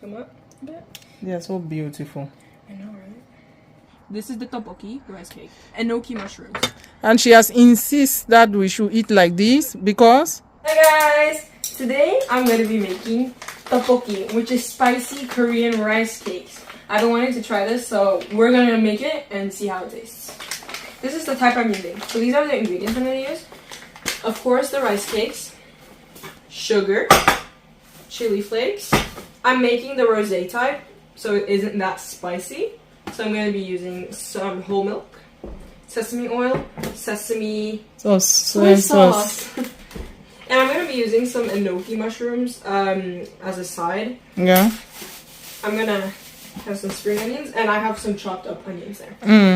Come up a bit. They are so beautiful. I know, right? This is the tteokbokki rice cake. Enoki mushrooms. And she has insisted that we should eat like this because... Hi guys! Today I'm going to be making tteokbokki, which is spicy Korean rice cakes. I've been wanting to try this, so we're going to make it and see how it tastes. This is the type I'm using. So these are the ingredients I'm going to use. Of course, the rice cakes, sugar, chili flakes. I'm making the rosé type, so it isn't that spicy. So I'm going to be using some whole milk, sesame oil, sesame soy sauce. And I'm going to be using some enoki mushrooms as a side. Yeah. I'm going to have some spring onions, and I have some chopped up onions there.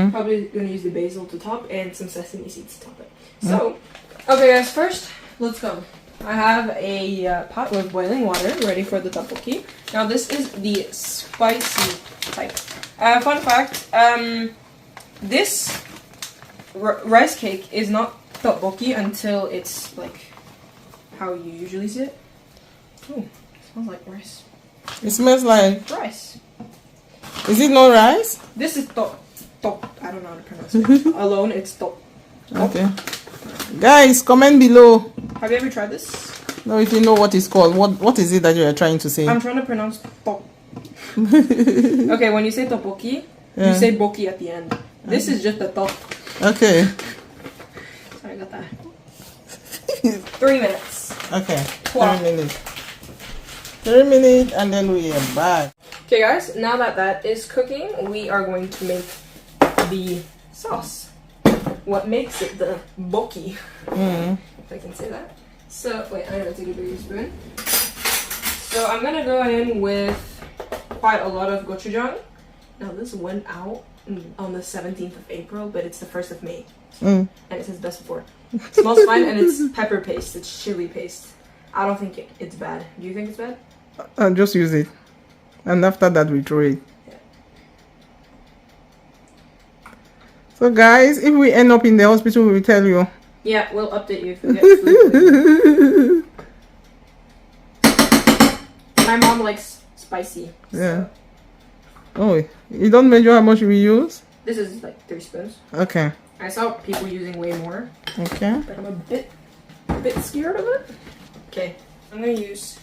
Probably going to use the basil to top and some sesame seeds to top it. So, okay guys, first, let's go. I have a pot with boiling water ready for the tteokbokki. Now this is the spicy type. Fun fact, this rice cake is not tteokbokki until it's like how you usually see it. Oh, it smells like rice. It smells like... rice. Is it not rice? This is top. I don't know how to pronounce it. Alone, it's top. Okay. Guys, comment below. Have you ever tried this? No, if you know what it's called. What is it that you are trying to say? I'm trying to pronounce top. Okay, when you say tteokbokki, you say boki at the end. This is just the top. Okay. Sorry, I got that. 3 minutes. Okay. 12. 3 minutes. 3 minutes and then we are back. Okay guys, now that that is cooking, we are going to make the sauce. What makes it the boki, if I can say that. So, wait, I'm going to take a bigger spoon. So I'm going to go in with quite a lot of gochujang. Now this went out on the 17th of April, but it's the 1st of May. And it says best before. It smells fine, and it's pepper paste, it's chili paste. I don't think it's bad. Do you think it's bad? Just use it. And after that we throw it. Yeah. So guys, if we end up in the hospital, we will tell you. Yeah, we'll update you if we get food. My mom likes spicy. So. Yeah. Oh, you don't measure how much we use? This is like 3 spoons. Okay. I saw people using way more. Okay. But I'm a bit scared of it. Okay, I'm gonna use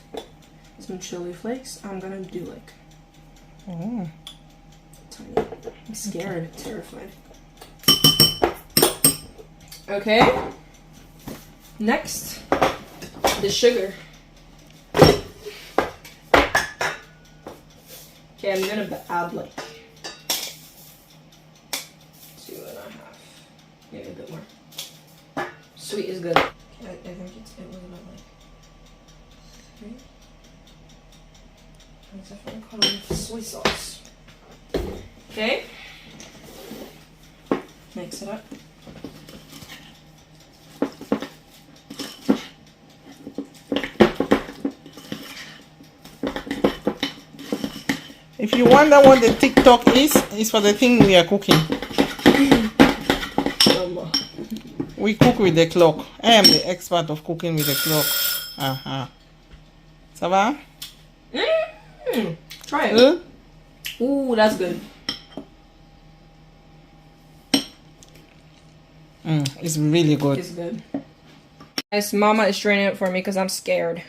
some chili flakes. I'm gonna do like tiny. I'm scared, terrified. Okay. Next, the sugar. Okay, I'm gonna add like 2.5. Maybe a bit more. Sweet is good. Okay, I think it was about like 3. I'm definitely caught on with soy sauce. Okay. Mix it up. If you wonder what the TikTok is, it's for the thing we are cooking. We cook with the clock. I am the expert of cooking with the clock. Ça va? Try it. Ooh, that's good. It's really good. It's good. Guys, Mama is straining it for me because I'm scared.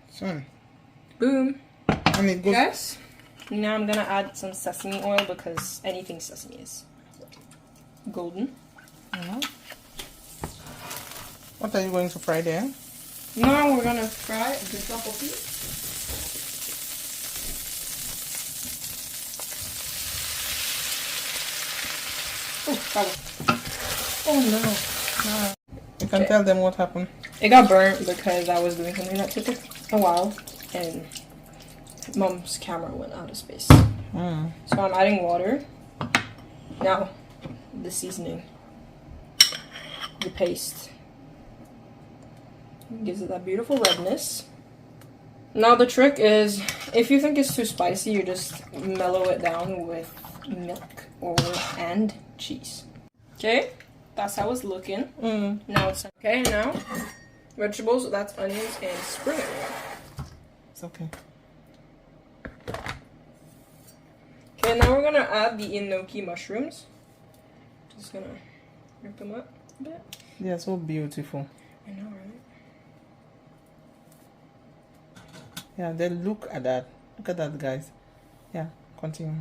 So, boom. and it goes. Guys, now I'm gonna add some sesame oil because anything sesame is golden. What are you going to fry there? Now we're gonna fry the tteokbokki. Oh no. You can tell them what happened. It got burnt because I was doing something that took a while and Mom's camera went out of space. So I'm adding water. Now, the seasoning. The paste. Gives it that beautiful redness. Now the trick is, if you think it's too spicy, you just mellow it down with milk and cheese. Okay, that's how it's looking. Now it's okay. Now vegetables. That's onions and spring onion. It's okay. Okay, now we're gonna add the enoki mushrooms. Just gonna rip them up a bit. They're so beautiful. I know, right? Yeah, then look at that. Look at that, guys. Yeah, continue.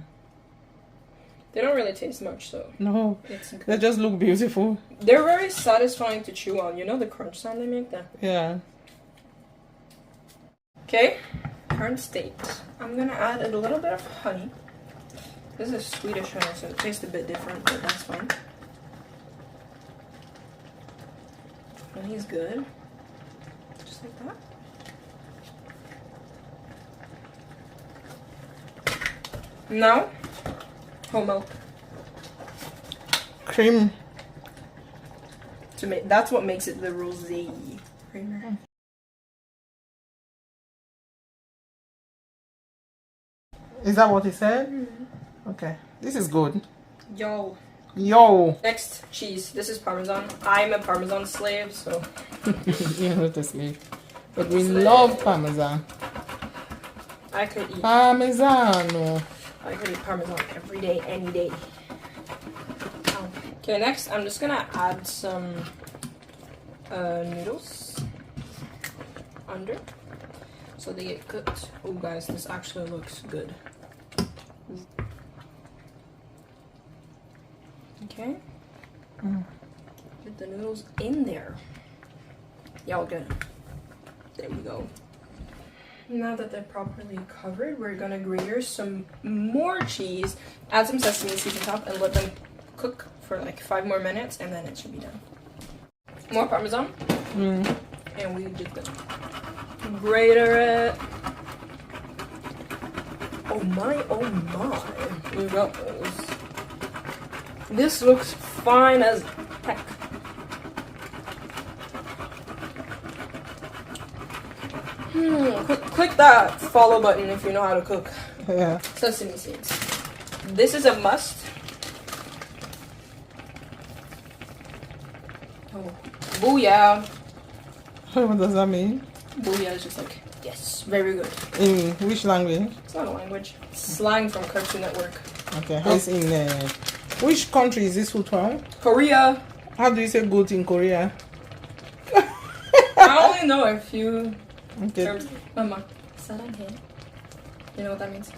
They don't really taste much, so No, it's good. they just look beautiful. They're very satisfying to chew on. You know the crunch sound they make? That. Yeah. Okay, current state. I'm gonna add a little bit of honey. This is Swedish honey, so it tastes a bit different, but that's fine. Honey is good. Just like that. Now, whole milk. Cream. To make that's what makes it the rosé creamer. Is that what he said? Okay. This is good. Yo. Yo. Next, cheese. This is Parmesan. I'm a Parmesan slave, so You're not a slave. But we love Parmesan. I could eat Parmesano. I could eat Parmesan every day, any day. Okay, next I'm just gonna add some noodles under so they get cooked. Oh guys, this actually looks good. Okay. Get the noodles in there. Y'all good. There we go. Now that they're properly covered, we're gonna grate some more cheese, add some sesame seeds on top, and let them cook for like 5 more minutes, and then it should be done. More Parmesan, and we just gonna grater it. Oh my, oh my. We got those. This looks fine as heck. Click that follow button if you know how to cook. Yeah. Sesame seeds. This is a must. Oh, booyah. What does that mean? Booyah is just like, yes, very good. In which language? It's not a language. It's slang from Cartoon Network. Okay. It's in which country is this food from? Korea. How do you say good in Korea? I only know a few Okay. terms. Mama, saranghe. You know what that means?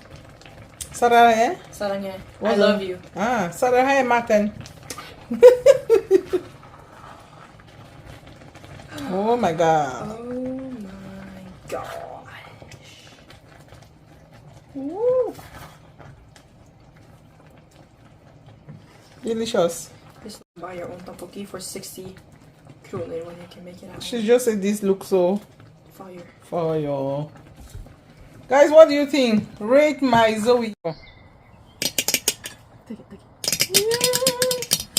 Sarahé? Saranghe. I What's love that? you. Ah, Sarahé makan. Oh my god. Oh my gosh. Woo. Delicious. Just buy your own tteokbokki for 60 kroner when you can make it at She home. just said this looks so Fire. fire. Guys, what do you think? Rate my Zoe. Take it, take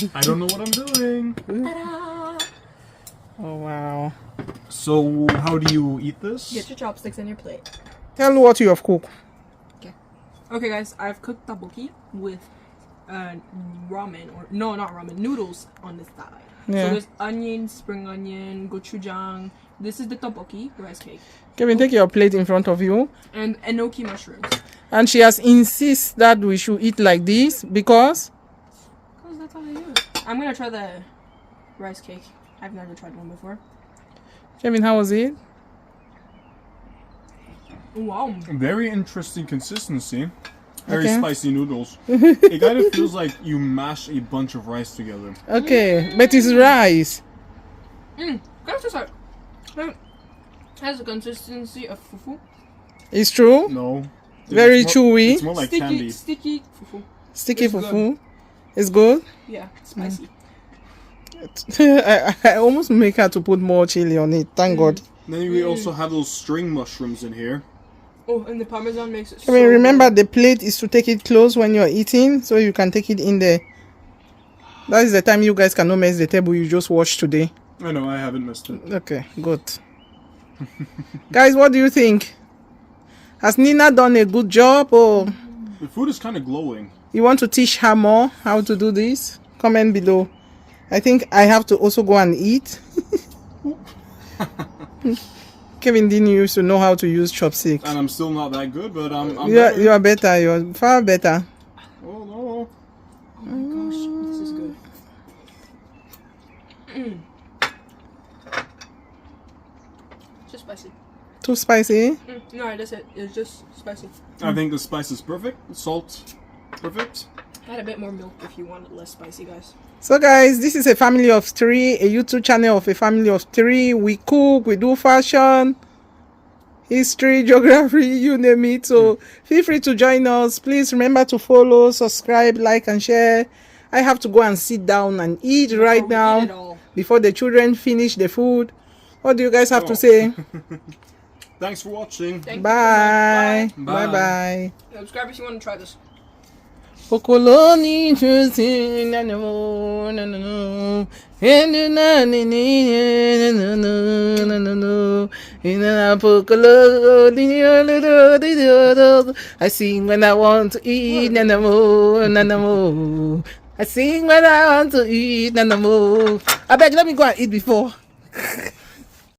it. I don't know what I'm doing. Ta-da! Oh wow. So, how do you eat this? Get your chopsticks and your plate. Tell me what you have cooked. Okay guys, I've cooked tteokbokki with ramen, or no, not ramen, noodles on the side. Yeah. So there's onion, spring onion, gochujang. This is the tteokbokki rice cake. Kevin, take your plate in front of you. And enoki mushrooms. And she has insisted that we should eat like this because Because that's all I do. I'm gonna try the rice cake. I've never tried one before. Kevin, how was it? Wow. Very interesting consistency. Very Okay. spicy noodles. It kind of feels like you mash a bunch of rice together. Okay, but it's rice. That's just like, it has the consistency of fufu. It's true. No. Very It's more- chewy. It's more like candy. Sticky fufu. Sticky It's fufu. It's good. Yeah, spicy. I almost make her to put more chili on it. Thank God. Then we also have those string mushrooms in here. Oh, and the parmesan makes it I mean, so remember good. the plate is to take it close when you're eating, so you can take it in there. That is the time you guys cannot mess the table you just watched today. I know, I haven't missed it. Okay, good. Guys, what do you think? Has Nina done a good job, or The food is kind of glowing. you want to teach her more how to do this? Comment below. I think I have to also go and eat. Kevin didn't used to know how to use chopsticks. And I'm still not that good, but I'm You better. are better. You are far better. Oh no. Oh my gosh, this is good. Just spicy. Too spicy. No, that's it. It's just spicy. I think the spice is perfect. Salt, perfect. Add a bit more milk if you want it less spicy, guys. So guys, this is a family of 3, a YouTube channel of a family of 3. We cook, we do fashion, history, geography, you name it. So feel free to join us. Please remember to follow, subscribe, like and share. I have to go and sit down and eat right Before we eat it now all. before the children finish the food. What do you guys have to Oh. say? Thanks for watching. Thank you so Bye. much. Bye bye. Subscribe if you want to try this. Pokoloni chusi na no na no no and na ni ni na no na no no in a pokoloni I sing when I want to eat na na mo I sing when I want to eat na mo I beg let me go and eat before